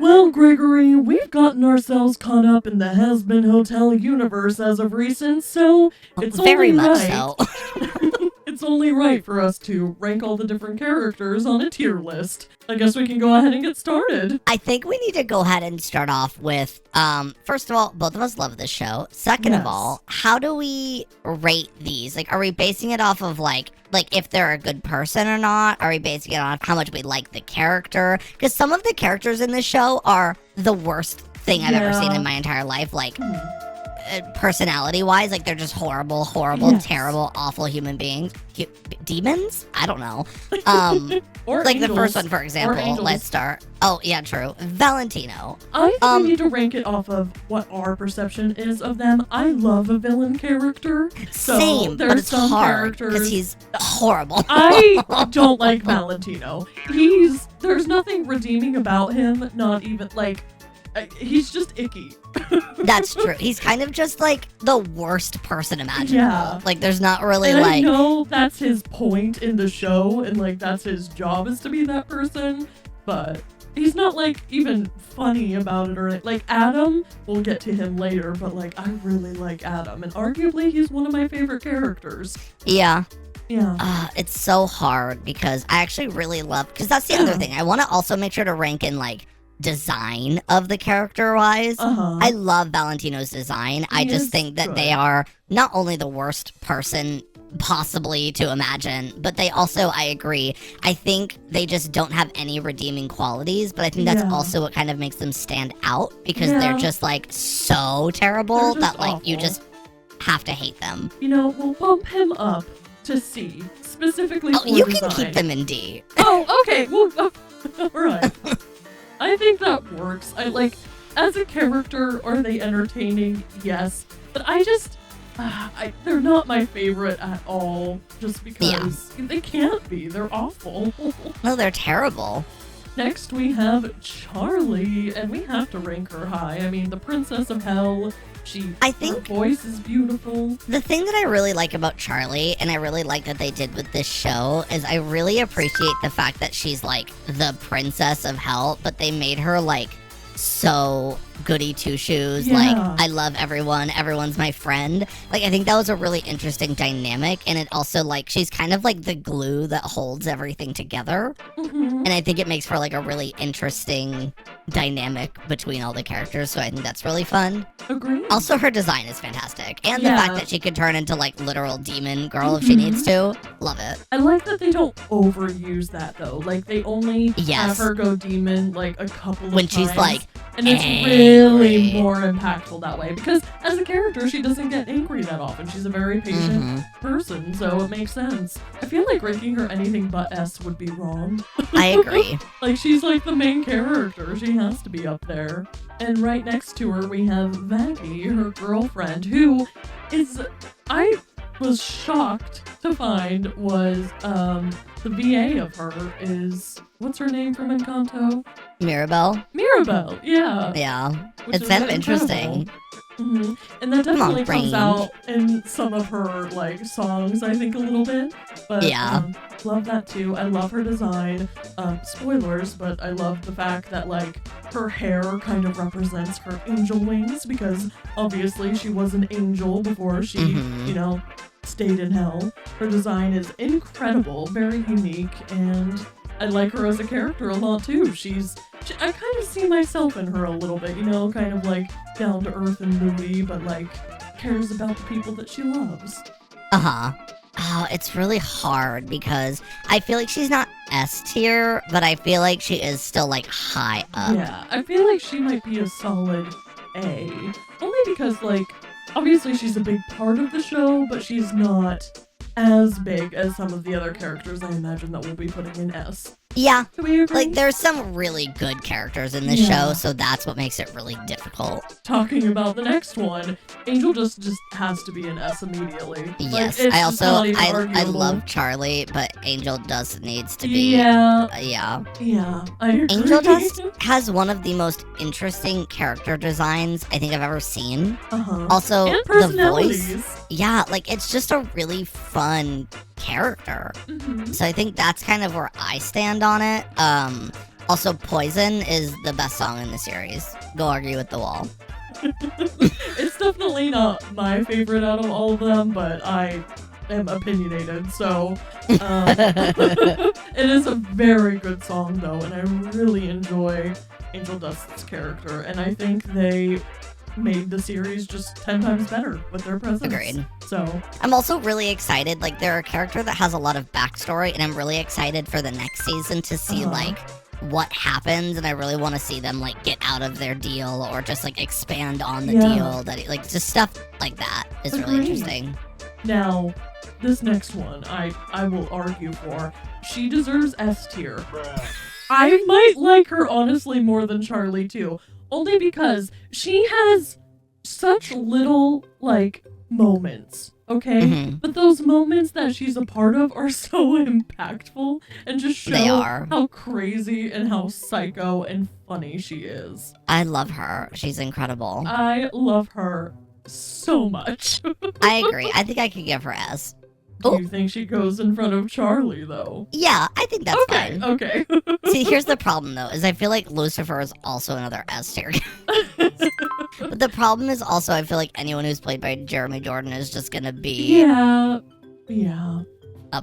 Well, Gregory, we've gotten ourselves caught up in the HAZBIN Hotel universe as of recent, so it's Very only much right. so. It's only right for us to rank all the different characters on a tier list. I guess we can go ahead and get started. I think we need to go ahead and start off with, first of all, both of us love this show. Second of Yes. all, how do we rate these? Like, are we basing it off of, like if they're a good person or not? Are we basing it on how much we like the character? Because some of the characters in this show are the worst thing I've ever seen in my entire life. Like, personality-wise, like, they're just horrible, Yes. terrible, awful human beings. Demons? I don't know. Or Like angels. the first one, for example. angels. Let's start. Oh, yeah, true. Valentino. I think we need to rank it off of what our perception is of them. I love a villain character. So Same, there's but it's some hard because characters. he's horrible. I don't like Valentino. There's nothing redeeming about him. Not even he's just icky. That's true. He's kind of just like the worst person imaginable. Yeah. Like, there's not really And I like. know that's his point in the show, and like that's his job is to be that person, but he's not like even funny about it or like Adam. We'll get to him later, but like I really like Adam, and arguably he's one of my favorite characters. Yeah. Yeah. It's so hard because I actually really love. Because that's the other thing. I want to also make sure to rank in like design of the character wise. I love Valentino's design. I just think that they are not only the worst person possibly to imagine, but they also, I agree, I think they just don't have any redeeming qualities, but I think that's also what kind of makes them stand out because they're just like so terrible that like you just have to hate them. You know, we'll bump him up to C, specifically for you design. can keep them in D. Oh, okay. Well, alright. I think that works. I like, as a character, are they entertaining? Yes. But I just, they're not my favorite at all, just because they can't be. They're awful. No, they're terrible. Next, we have Charlie, and we have to rank her high. I mean, the Princess of Hell. Her voice is beautiful. The thing that I really like about Charlie, and I really like that they did with this show, is I really appreciate the fact that she's like the Princess of Hell, but they made her like so goody two shoes. Like, I love everyone, everyone's my friend. Like, I think that was a really interesting dynamic, and it also like she's kind of like the glue that holds everything together. And I think it makes for like a really interesting dynamic between all the characters, so I think that's really fun. Agreed. Also, her design is fantastic, and the fact that she could turn into like literal demon girl if she needs to. Love it. I like that they don't overuse that though. Like, they only have her go demon like a couple of when times. She's like, and it's really more impactful that way because as a character she doesn't get angry that often. She's a very patient person, so it makes sense. I feel like ranking her anything but S would be wrong. I agree. Like, she's like the main character. She has to be up there. And right next to her we have Vandy, her girlfriend, who is, I was shocked to find was the VA of her is, what's her name from Encanto? Mirabelle. Mirabelle, yeah. Yeah. Which It's is kind of incredible. interesting. And that definitely comes Brain. out in some of her like songs, I think, a little bit. But love that too. I love her design. Spoilers, but I love the fact that like her hair kind of represents her angel wings because obviously she was an angel before she, you know, stayed in hell. Her design is incredible, very unique, and I like her as a character a lot too. I kind of see myself in her a little bit, you know, kind of like down to earth and moody, but like cares about the people that she loves. Oh, it's really hard because I feel like she's not S tier, but I feel like she is still like high up. Yeah, I feel like she might be a solid A. Only because like, obviously she's a big part of the show, but she's not as big as some of the other characters I imagine that we'll be putting in S. Yeah, Do we agree? like there's some really good characters in this show, so that's what makes it really difficult. Talking about the next one, Angel just has to be an S immediately. Yes, like, I also I arguable. love Charlie, but Angel needs to be. Yeah, I agree. Angel has one of the most interesting character designs I think I've ever seen. Also, and the personalities. voice. Yeah, like it's just a really fun character. So I think that's kind of where I stand on it. Also, Poison is the best song in the series. Go argue with the wall. It's definitely not my favorite out of all of them, but I am opinionated, so it is a very good song though, and I really enjoy Angel Dust's character, and I think they made the series just 10 times better with their presence. Agreed. So I'm also really excited. Like, they're a character that has a lot of backstory, and I'm really excited for the next season to see like what happens, and I really want to see them like get out of their deal or just like expand on the deal, that like just stuff like that is really interesting. Now, this next one I will argue for. She deserves S tier. I might like her honestly more than Charlie too, only because she has such little like moments. Okay, but those moments that she's a part of are so impactful and just show how crazy and how psycho and funny she is. I love her. She's incredible. I love her so much. I agree. I think I could give her S. Do you think she goes in front of Charlie, though? Yeah, I think that's fine. Okay. See, here's the problem, though, is I feel like Lucifer is also another S tier. But the problem is also I feel like anyone who's played by Jeremy Jordan is just gonna be up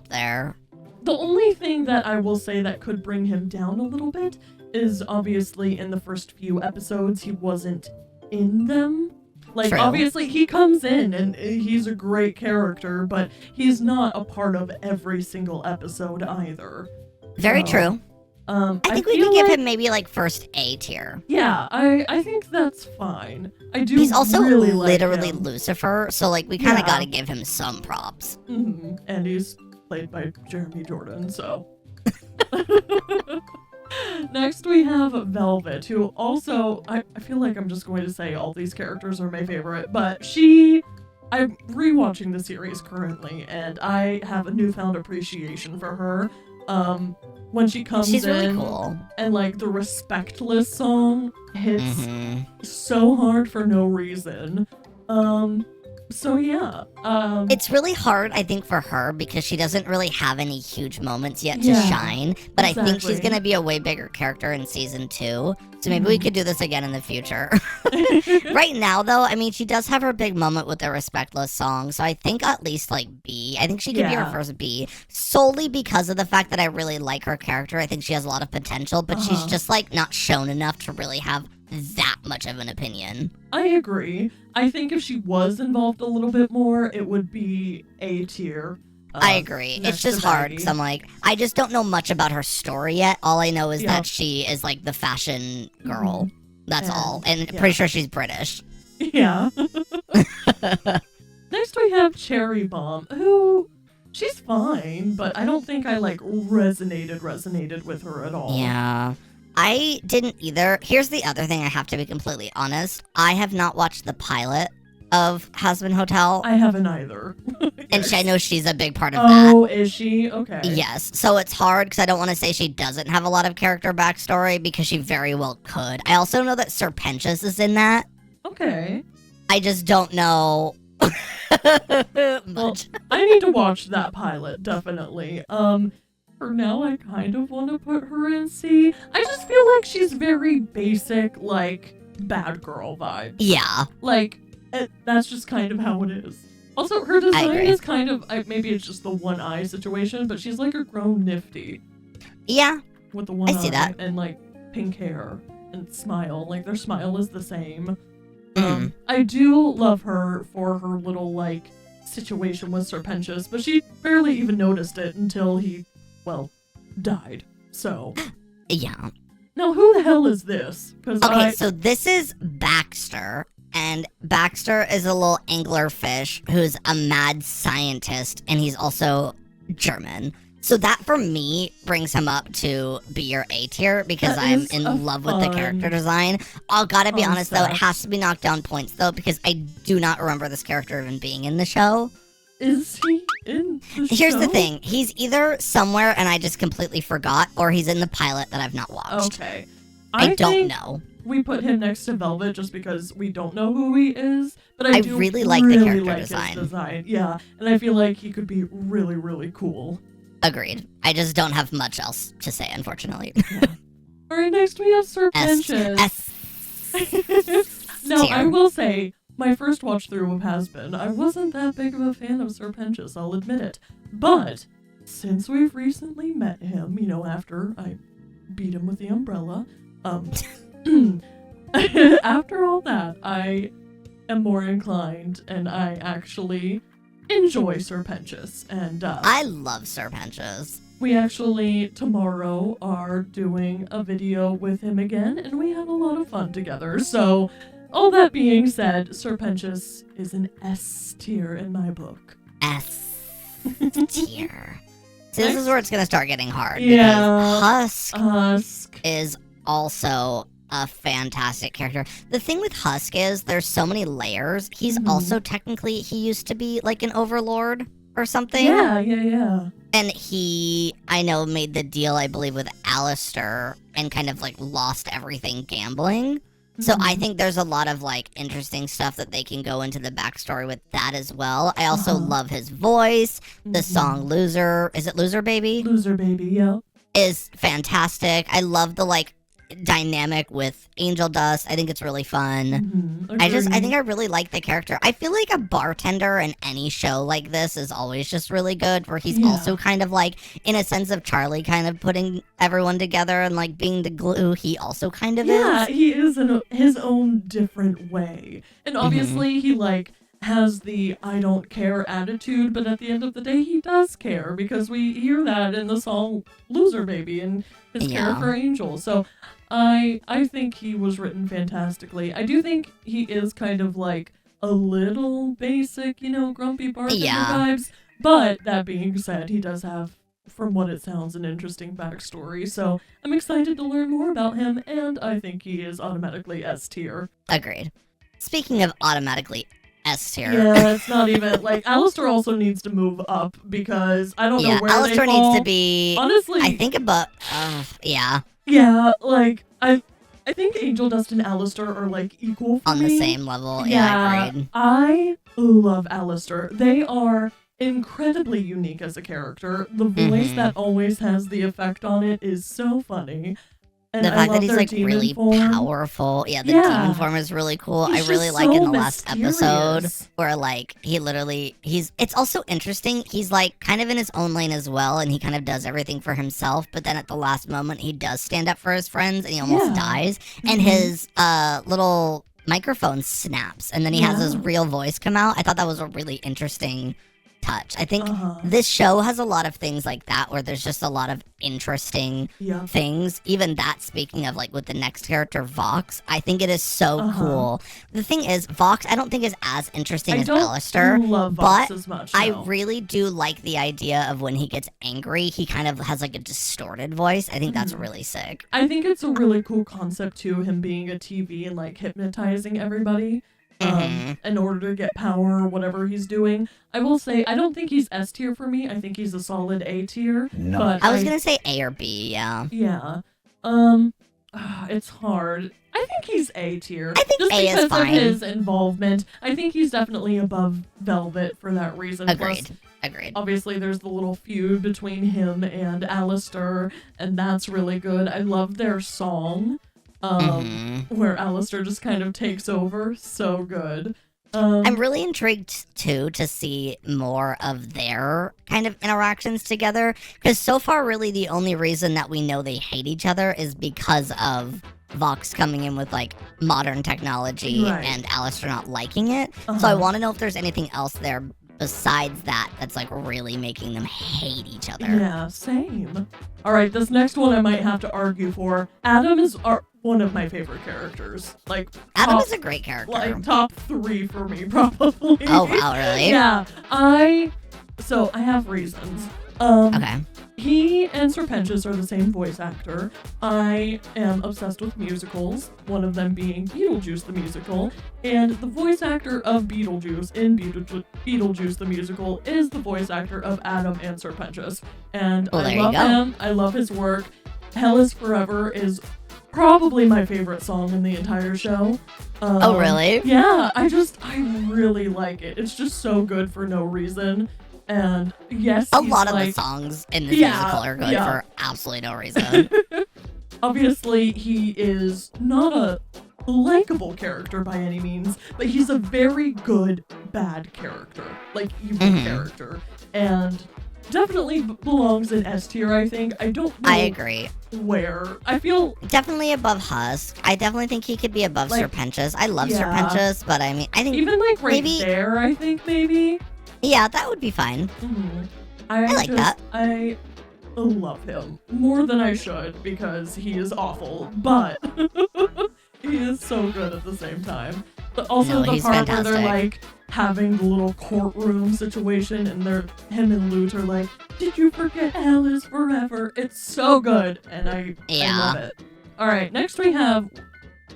there. The only thing that I will say that could bring him down a little bit is obviously in the first few episodes he wasn't in them. Like, obviously, he comes in and he's a great character, but he's not a part of every single episode either. Very true. I think we could give him maybe like first A tier. Yeah, I think that's fine. I do. He's also really literally like Lucifer, so like we kind of got to give him some props. And he's played by Jeremy Jordan, so. Next we have Velvet, who also, I feel like I'm just going to say all these characters are my favorite, but I'm rewatching the series currently, and I have a newfound appreciation for her. When she comes She's in, really cool. And like the Respectless song hits so hard for no reason. So yeah. It's really hard, I think, for her because she doesn't really have any huge moments yet to shine. But I think she's going to be a way bigger character in season 2. So maybe we could do this again in the future. Right now, though, I mean, she does have her big moment with the Respectless song. So I think at least like B. I think she could be her first B. Solely because of the fact that I really like her character. I think she has a lot of potential, but she's just like not shown enough to really have that much of an opinion. I agree. I think if she was involved a little bit more, it would be A tier. I agree. It's just hard because I'm like, I just don't know much about her story yet. All I know is that she is like the fashion girl. That's all. And pretty sure she's British. Yeah. Next we have Cherry Bomb, who she's fine, but I don't think I like resonated with her at all. Yeah. I didn't either. Here's the other thing I have to be completely honest. I have not watched the pilot of HAZBIN Hotel. I haven't either. And I know she's a big part of that. Oh, is she? Okay. Yes. So it's hard because I don't want to say she doesn't have a lot of character backstory because she very well could. I also know that Serpentious is in that. Okay. I just don't know much. Well, I need to watch that pilot, definitely. For now, I kind of want to put her in C. I just feel like she's very basic, like, bad girl vibe. Yeah. Like, that's just kind of how it is. Also, her design is kind of, maybe it's just the one eye situation, but she's like a grown Nifty. Yeah. With the one eye. I see that. And, like, pink hair and smile. Like, their smile is the same. I do love her for her little, like, situation with Serpentious, but she barely even noticed it until he, well, died. So. Yeah. Now, who the hell is this? Okay, so this is Baxter. And Baxter is a little anglerfish who's a mad scientist, and he's also German. So that, for me, brings him up to B or A tier because I'm in love with the character design. I gotta be honest, though, it has to be knocked down points, though, because I do not remember this character even being in the show. Is he in the show? Here's the thing. He's either somewhere and I just completely forgot, or he's in the pilot that I've not watched. Okay. I don't know. We put him next to Velvet just because we don't know who he is, but I do really like the character his design. Yeah, and I feel like he could be really, really cool. Agreed. I just don't have much else to say, unfortunately. Yeah. All right, next we have Sir Pentious. Now, I will say, my first watch through of HAZBIN, I wasn't that big of a fan of Sir Pentious, I'll admit it. But since we've recently met him, after I beat him with the umbrella, after all that, I am more inclined, and I actually enjoy Sir Pentious. And I love Sir Pentious. We actually, tomorrow, are doing a video with him again, and we had a lot of fun together. So, all that being said, Sir Pentious is an S tier in my book. S tier. See, this is where it's going to start getting hard. Yeah. Because Husk is also a fantastic character. The thing with Husk is there's so many layers. He's also technically, he used to be like an overlord or something. Yeah. And he, I know, made the deal, I believe, with Alistair and kind of like lost everything gambling. So I think there's a lot of like interesting stuff that they can go into the backstory with that as well. I also love his voice. The song Loser, is it Loser Baby? Loser Baby, yeah. Is fantastic. I love the like dynamic with Angel Dust. I think it's really fun. I think I really like the character. I feel like a bartender in any show like this is always just really good, where he's also kind of like, in a sense of Charlie kind of putting everyone together and like being the glue, he also kind of is. Yeah, he is in his own different way. And obviously he like has the I don't care attitude, but at the end of the day he does care, because we hear that in the song Loser Baby and his care for Angel. So I think he was written fantastically. I do think he is kind of like a little basic, grumpy bartender vibes. But that being said, he does have, from what it sounds, an interesting backstory. So I'm excited to learn more about him, and I think he is automatically S tier. Agreed. Speaking of automatically S tier. Yeah, it's not even, like, Alistair also needs to move up, because I don't know where Alistair they fall. needs to be, honestly, I think about, Yeah, like, I think Angel Dust and Alistair are, like, equal for on me. the same level. Yeah, agreed. I love Alistair. They are incredibly unique as a character. The voice that always has the effect on it is so funny. And the fact that he's like really powerful. Yeah, the demon form is really cool. I really like in the last episode where like it's also interesting. He's like kind of in his own lane as well, and he kind of does everything for himself, but then at the last moment he does stand up for his friends and he almost dies. And his little microphone snaps, and then he has his real voice come out. I thought that was a really interesting touch. I think this show has a lot of things like that, where there's just a lot of interesting things. Even that, speaking of like with the next character, Vox, I think it is so cool. The thing is, Vox I don't think is as interesting as Alistair, love Vox as much, I really do like the idea of when he gets angry, he kind of has like a distorted voice. I think that's really sick. I think it's a really cool concept too, him being a TV and like hypnotizing everybody. In order to get power or whatever he's doing. I will say, I don't think he's S tier for me. I think he's a solid A tier. No. But I was gonna say A or B, yeah. Yeah. It's hard. I think he's A tier. I think just A is because fine. of his involvement. I think he's definitely above Velvet for that reason. Agreed. Plus, Agreed. obviously, there's the little feud between him and Alistair, and that's really good. I love their song. Where Alistair just kind of takes over. So good. I'm really intrigued, too, to see more of their kind of interactions together. Because so far, really, the only reason that we know they hate each other is because of Vox coming in with, like, modern technology and Alistair not liking it. So I want to know if there's anything else there besides that that's, like, really making them hate each other. Yeah, same. All right, this next one I might have to argue for. Adam is one of my favorite characters. Like, Adam is a great character. Like, top 3 for me, probably. Oh, wow, really? Yeah. I have reasons. Okay. He and Sir Pentious are the same voice actor. I am obsessed with musicals, one of them being Beetlejuice the musical, and the voice actor of Beetlejuice in Beetlejuice the musical is the voice actor of Adam and Sir Pentious. And I love him. I love his work. Hell is Forever is probably my favorite song in the entire show. Oh, really? Yeah, I really like it. It's just so good for no reason. And yes, a lot of the songs in this musical are good for absolutely no reason. obviously he is not a likable character by any means, but he's a very good bad character, like evil character, and definitely belongs in S tier, I think. I don't know. I agree. Where I feel definitely above Husk. I definitely think he could be above Serpentious. I love Serpentious, but I mean, I think even like right maybe there. I think maybe. Yeah, that would be fine. I like that. I love him more than I should because he is awful, but he is so good at the same time. But also the part where they're like having the little courtroom situation and him and Lute are like, "Did you forget hell is forever?" It's so good, and I love it. All right, next we have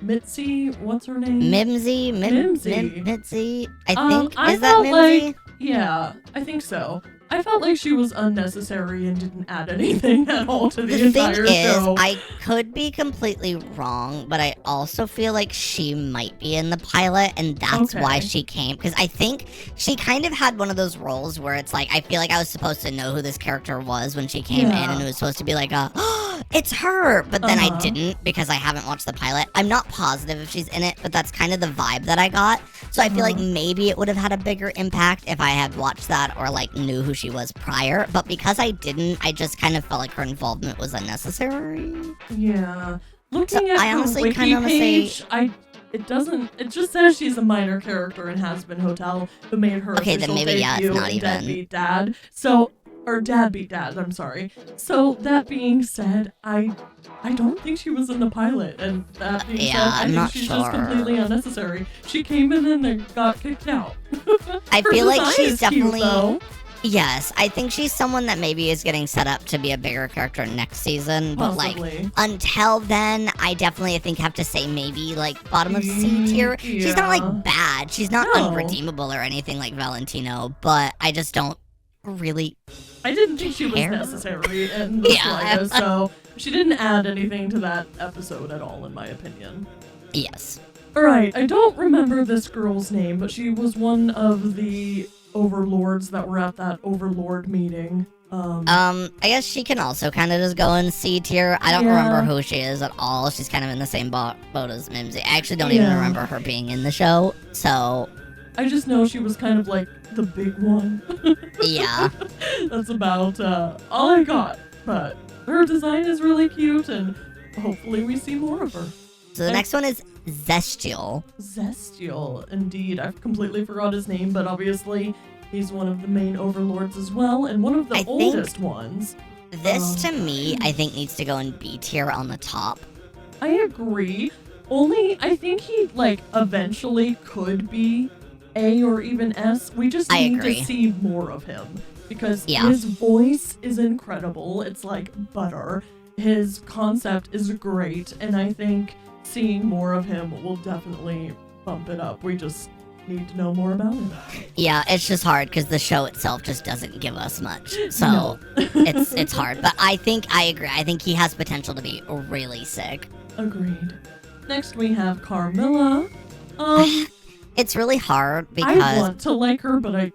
Mitzi. What's her name? Mimsy. Mitzi. I think is that Mimsy? Like, yeah, I think so. I felt like she was unnecessary and didn't add anything at all to the entire show. The thing is, I could be completely wrong, but I also feel like she might be in the pilot, and that's why she came. Because I think she kind of had one of those roles where it's like, I feel like I was supposed to know who this character was when she came in, and it was supposed to be like oh, it's her! But then I didn't, because I haven't watched the pilot. I'm not positive if she's in it, but that's kind of the vibe that I got. So I feel like maybe it would have had a bigger impact if I had watched that or like knew who she was prior, but because I didn't, I just kind of felt like her involvement was unnecessary. Yeah. Looking at I honestly her wiki kind of page, it just says she's a minor character in HAZBIN Hotel who made her official debut in Dead Beat Dad. Or Dad Beat Dad, I'm sorry. So that being said, I don't think she was in the pilot, and that being said, I think she's just completely unnecessary. She came in and then got kicked out. I feel like she's definitely... Cute, yes, I think she's someone that maybe is getting set up to be a bigger character next season, but like until then, I definitely have to say maybe like bottom of C tier. Yeah. She's not like bad, she's not unredeemable or anything like Valentino, but I just don't really I didn't think she was necessary in the slightest, so she didn't add anything to that episode at all, in my opinion. Yes. Alright, I don't remember this girl's name, but she was one of the overlords that were at that overlord meeting. I guess she can also kind of just go in C tier. I don't remember who she is at all. She's kind of in the same boat as Mimsy. I actually don't even remember her being in the show, so... I just know she was kind of like the big one. Yeah. That's about all I got. But her design is really cute, and hopefully we see more of her. So the next one is Zestial. Zestial, indeed. I've completely forgot his name, but obviously he's one of the main overlords as well, and one of the oldest ones. This, to me, I think needs to go in B tier on the top. I agree. Only, I think he, like, eventually could be A or even S. We just need to see more of him. Because his voice is incredible. It's like butter. His concept is great, and I think seeing more of him will definitely bump it up. We just need to know more about him. Yeah, it's just hard because the show itself just doesn't give us much. So it's hard. But I agree. I think he has potential to be really sick. Agreed. Next we have Carmilla. It's really hard because I want to like her, but I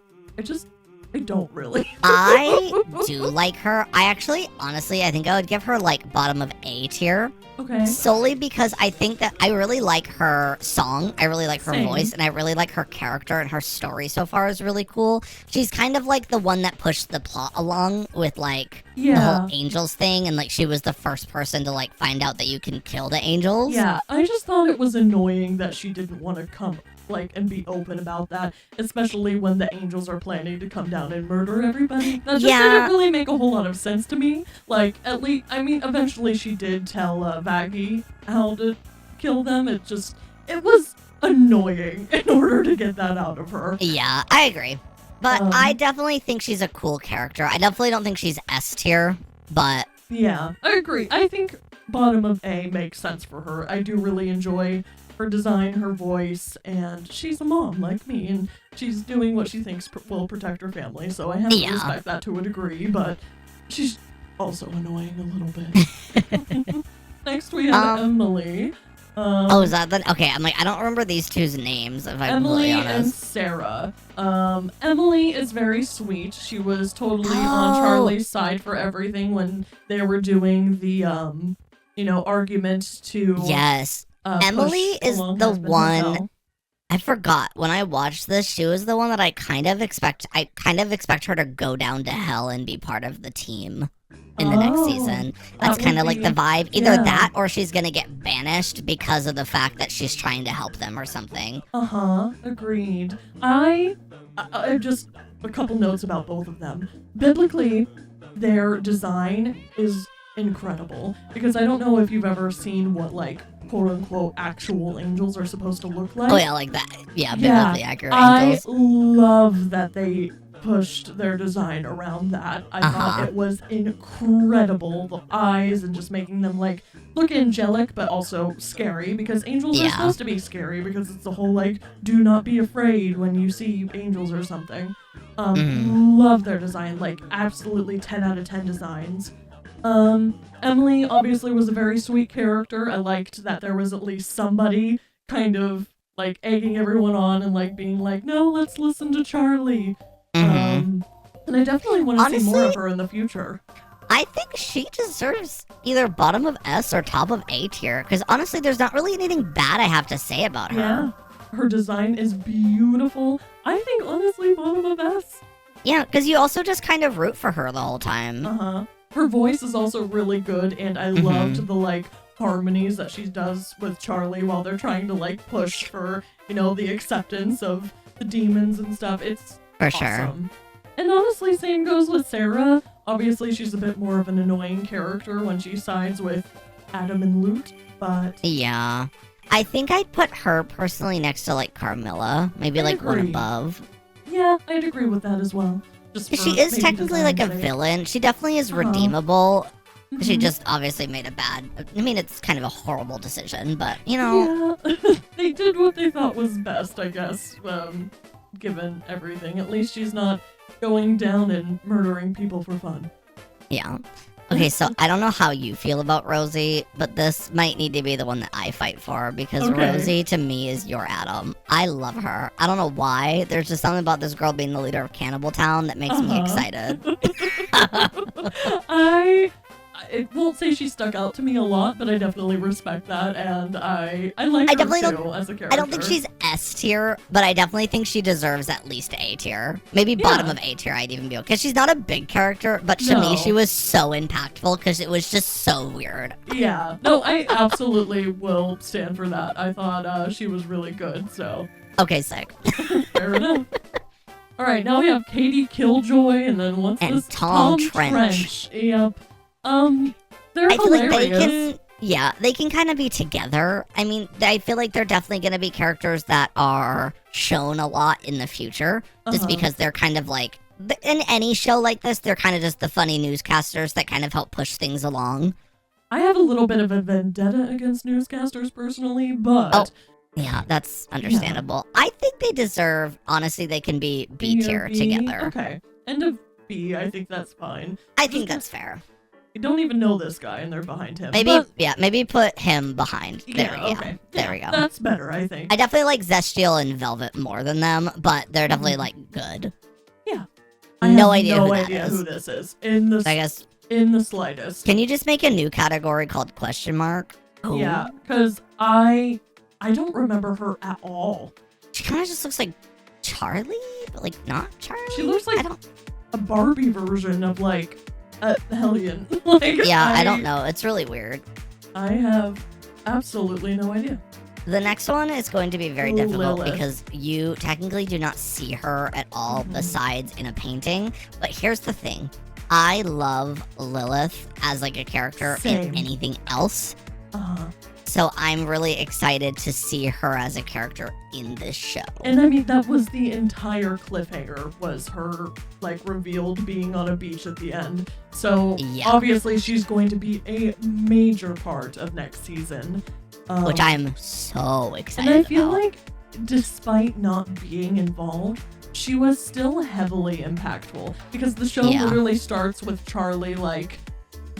don't really. I do like her. Honestly, I think I would give her like bottom of A tier. Okay. Solely because I think that I really like her song, I really like her voice, and I really like her character, and her story so far is really cool. She's kind of like the one that pushed the plot along with like the whole angels thing, and like she was the first person to like find out that you can kill the angels. Yeah, I just thought it was annoying that she didn't want to come and be open about that, especially when the angels are planning to come down and murder everybody. That just didn't really make a whole lot of sense to me. Like, at least, I mean, eventually she did tell Vaggie how to kill them. It was annoying in order to get that out of her. Yeah, I agree. But I definitely think she's a cool character. I definitely don't think she's S tier, but... Yeah, I agree. I think bottom of A makes sense for her. I do really enjoy her design, her voice, and she's a mom like me, and she's doing what she thinks will protect her family, so I have to respect that to a degree, but she's also annoying a little bit. Next we have Emily. Is that the... Okay, I'm like, I don't remember these two's names, if I'm completely honest. Emily and Sarah. Emily is very sweet. She was totally on Charlie's side for everything when they were doing the argument to Yes. push Emily is along the HAZBIN one. Hotel. I forgot when I watched this. She was the one that I kind of expect her to go down to hell and be part of the team in the next season. That's kind of like the vibe. Either that or she's gonna get banished because of the fact that she's trying to help them or something. Agreed. I just a couple notes about both of them. Biblically, their design is incredible because I don't know if you've ever seen what like quote unquote actual angels are supposed to look like. Oh yeah, like that. Yeah, biblically accurate angels. I love that they pushed their design around that. I thought it was incredible. The eyes and just making them like look angelic but also scary because angels are supposed to be scary because it's the whole like do not be afraid when you see angels or something. Love their design, like absolutely 10 out of 10 designs. Emily obviously was a very sweet character. I liked that there was at least somebody kind of like egging everyone on and like being like, no, let's listen to Charlie. And I definitely want to see more of her in the future. I think she deserves either bottom of S or top of A tier, because honestly, there's not really anything bad I have to say about her. Yeah, her design is beautiful. I think honestly, bottom of S. Yeah, because you also just kind of root for her the whole time. Her voice is also really good, and I loved the like harmonies that she does with Charlie while they're trying to like push for, the acceptance of the demons and stuff. It's for awesome. Sure. And honestly, same goes with Sarah. Obviously, she's a bit more of an annoying character when she sides with Adam and Lute, but... Yeah. I think I'd put her personally next to, like, Carmilla. Maybe, like, one above. Yeah, I'd agree with that as well. She is technically, like, a villain. She definitely is redeemable. She just obviously made a bad... I mean, it's kind of a horrible decision, but, Yeah, they did what they thought was best, I guess, given everything. At least she's not going down and murdering people for fun. Yeah. Okay, so I don't know how you feel about Rosie, but this might need to be the one that I fight for, because Rosie, to me, is your Adam. I love her. I don't know why. There's just something about this girl being the leader of Cannibal Town that makes me excited. I won't say she stuck out to me a lot, but I definitely respect that, and I like her too as a character. I don't think she's S tier, but I definitely think she deserves at least A tier. Maybe bottom of A tier I'd even be okay. Because she's not a big character, but to me she was so impactful because it was just so weird. Yeah. No, I absolutely will stand for that. I thought she was really good, so... Okay, sick. Fair enough. Alright, now we have Katie Killjoy, and then what's this? Tom Trench. Yep. They're hilarious. Feel like they can kind of be together. I mean, I feel like they're definitely going to be characters that are shown a lot in the future, just because they're kind of like, in any show like this, they're kind of just the funny newscasters that kind of help push things along. I have a little bit of a vendetta against newscasters personally, but... Oh, yeah, that's understandable. I think they deserve, honestly, they can be B tier together. Okay, end of B, I think that's fine. I think that's fair. I don't even know this guy, and they're behind him. Maybe put him behind. There we go. There we go. That's better, I think. I definitely like Zestial and Velvet more than them, but they're definitely like good. Yeah. I have no idea who this is. In the slightest. Can you just make a new category called question mark? Ooh. Yeah, because I don't remember her at all. She kind of just looks like Charlie, but like not Charlie. She looks like a Barbie version of like a Hellion. I don't know. It's really weird. I have absolutely no idea. The next one is going to be very difficult because you technically do not see her at all besides in a painting. But here's the thing. I love Lilith as like a character in anything else. So I'm really excited to see her as a character in this show. And I mean, that was the entire cliffhanger, was her, like, revealed being on a beach at the end. So, obviously, she's going to be a major part of next season. Which I'm so excited about. And I feel like, despite not being involved, she was still heavily impactful. Because the show literally starts with Charlie, like,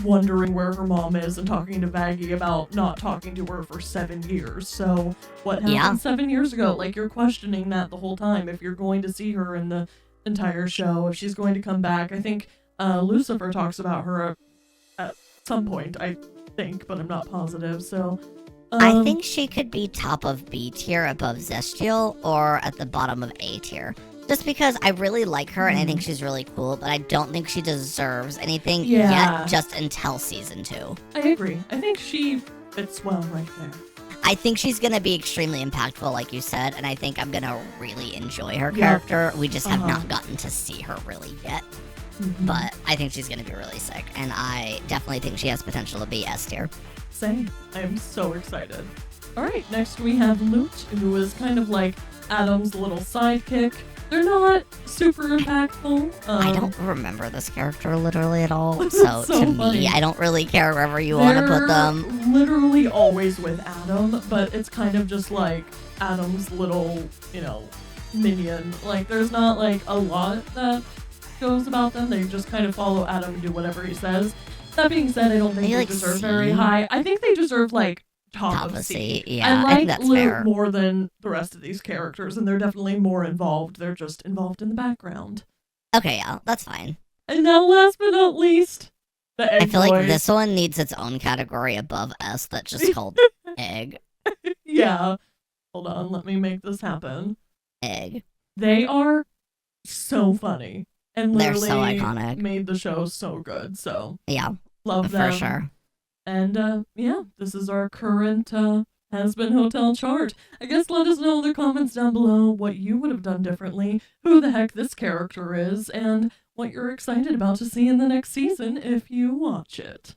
wondering where her mom is and talking to Vaggie about not talking to her for 7 years. So what happened 7 years ago? Like, you're questioning that the whole time if you're going to see her in the entire show, if she's going to come back. I think Lucifer talks about her at some point. I think, but I'm not positive. So I think she could be top of B tier above Zestial or at the bottom of A tier. Just because I really like her and I think she's really cool, but I don't think she deserves anything yet just until season 2. I agree. I think she fits well right there. I think she's going to be extremely impactful, like you said, and I think I'm going to really enjoy her character. We just have not gotten to see her really yet. But I think she's going to be really sick, and I definitely think she has potential to be S tier. Same. I am so excited. All right, next we have Loot, who is kind of like Adam's little sidekick. They're not super impactful. I don't remember this character literally at all, so to funny. me, I don't really care wherever you want to put them. Literally always with Adam, but it's kind of just like Adam's little, minion. Like, there's not like a lot that goes about them. They just kind of follow Adam and do whatever he says. That being said, I don't think they deserve very high. I think they deserve like top of C. Yeah, I think that's Luke fair. more than the rest of these characters, and they're definitely more involved. They're just involved in the background. Okay, yeah, that's fine. And now, last but not least, the Egg I feel Boys. like this one needs its own category above S that's just called Egg. Yeah. Hold on, let me make this happen. Egg. They are so funny. And They're literally so iconic. made the show so good. So Yeah, love them. for sure. And this is our current HAZBIN Hotel chart. I guess let us know in the comments down below what you would have done differently, who the heck this character is, and what you're excited about to see in the next season if you watch it.